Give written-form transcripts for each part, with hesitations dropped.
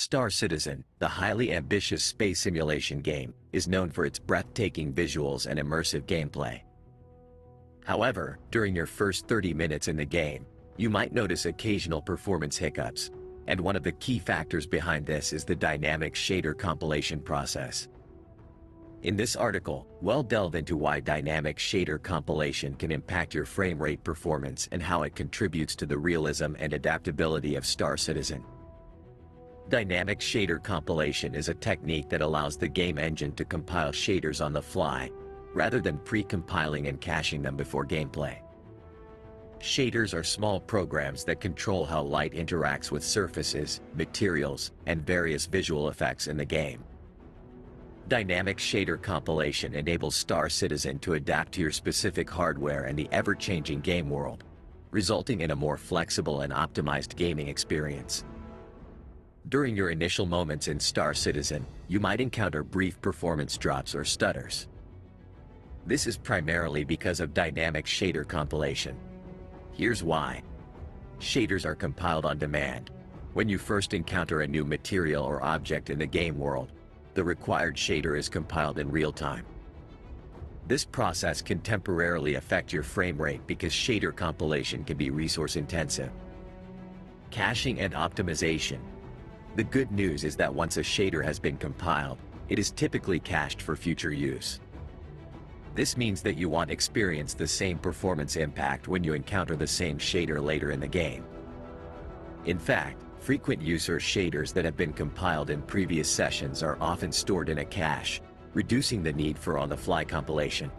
Star Citizen, the highly ambitious space simulation game, is known for its breathtaking visuals and immersive gameplay. However, during your first 30 minutes in the game, you might notice occasional performance hiccups, and one of the key factors behind this is the dynamic shader compilation process. In this article, we'll delve into why dynamic shader compilation can impact your frame rate performance and how it contributes to the realism and adaptability of Star Citizen. Dynamic shader compilation is a technique that allows the game engine to compile shaders on the fly, rather than pre-compiling and caching them before gameplay. Shaders are small programs that control how light interacts with surfaces, materials, and various visual effects in the game. Dynamic shader compilation enables Star Citizen to adapt to your specific hardware and the ever-changing game world, resulting in a more flexible and optimized gaming experience. During your initial moments in Star Citizen, you might encounter brief performance drops or stutters. This is primarily because of dynamic shader compilation. Here's why. Shaders are compiled on demand. When you first encounter a new material or object in the game world, the required shader is compiled in real time. This process can temporarily affect your frame rate because shader compilation can be resource intensive. Caching and optimization. The good news is that once a shader has been compiled, it is typically cached for future use. This means that you won't experience the same performance impact when you encounter the same shader later in the game. In fact, frequent user shaders that have been compiled in previous sessions are often stored in a cache, reducing the need for on-the-fly compilation.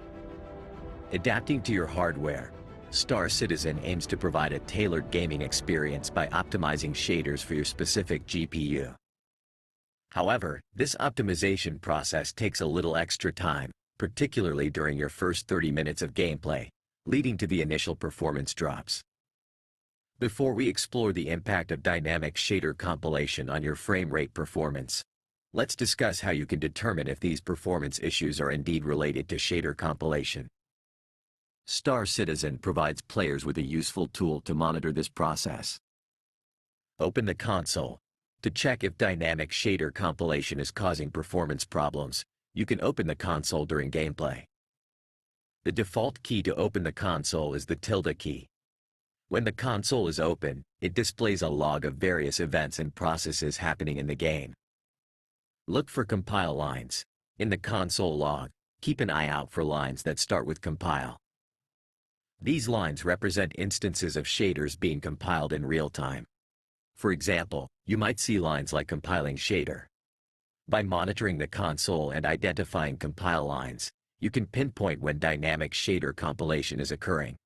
Adapting to your hardware, Star Citizen aims to provide a tailored gaming experience by optimizing shaders for your specific GPU. However, this optimization process takes a little extra time, particularly during your first 30 minutes of gameplay, leading to the initial performance drops. Before we explore the impact of dynamic shader compilation on your frame rate performance, let's discuss how you can determine if these performance issues are indeed related to shader compilation. Star Citizen provides players with a useful tool to monitor this process. Open the console. To check if dynamic shader compilation is causing performance problems, you can open the console during gameplay. The default key to open the console is the tilde key. When the console is open, it displays a log of various events and processes happening in the game. Look for compile lines. In the console log, keep an eye out for lines that start with compile. These lines represent instances of shaders being compiled in real time. For example, you might see lines like compiling shader. By monitoring the console and identifying compile lines, you can pinpoint when dynamic shader compilation is occurring.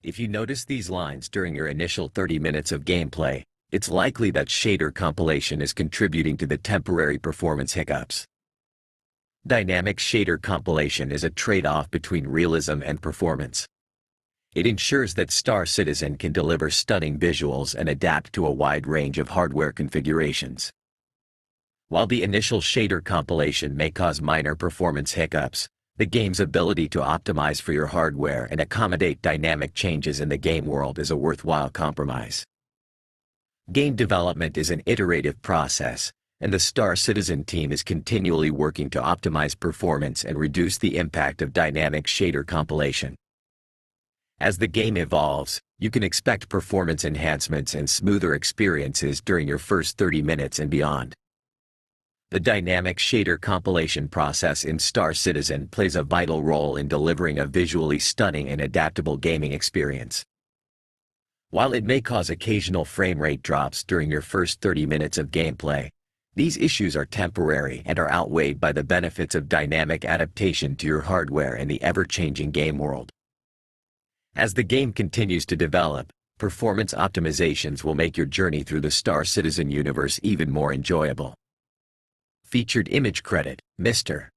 If you notice these lines during your initial 30 minutes of gameplay, it's likely that shader compilation is contributing to the temporary performance hiccups. Dynamic shader compilation is a trade-off between realism and performance. It ensures that Star Citizen can deliver stunning visuals and adapt to a wide range of hardware configurations. While the initial shader compilation may cause minor performance hiccups, the game's ability to optimize for your hardware and accommodate dynamic changes in the game world is a worthwhile compromise. Game development is an iterative process, and the Star Citizen team is continually working to optimize performance and reduce the impact of dynamic shader compilation. As the game evolves, you can expect performance enhancements and smoother experiences during your first 30 minutes and beyond. The dynamic shader compilation process in Star Citizen plays a vital role in delivering a visually stunning and adaptable gaming experience. While it may cause occasional frame rate drops during your first 30 minutes of gameplay, these issues are temporary and are outweighed by the benefits of dynamic adaptation to your hardware and the ever-changing game world. As the game continues to develop, performance optimizations will make your journey through the Star Citizen universe even more enjoyable. Featured image credit, Mr.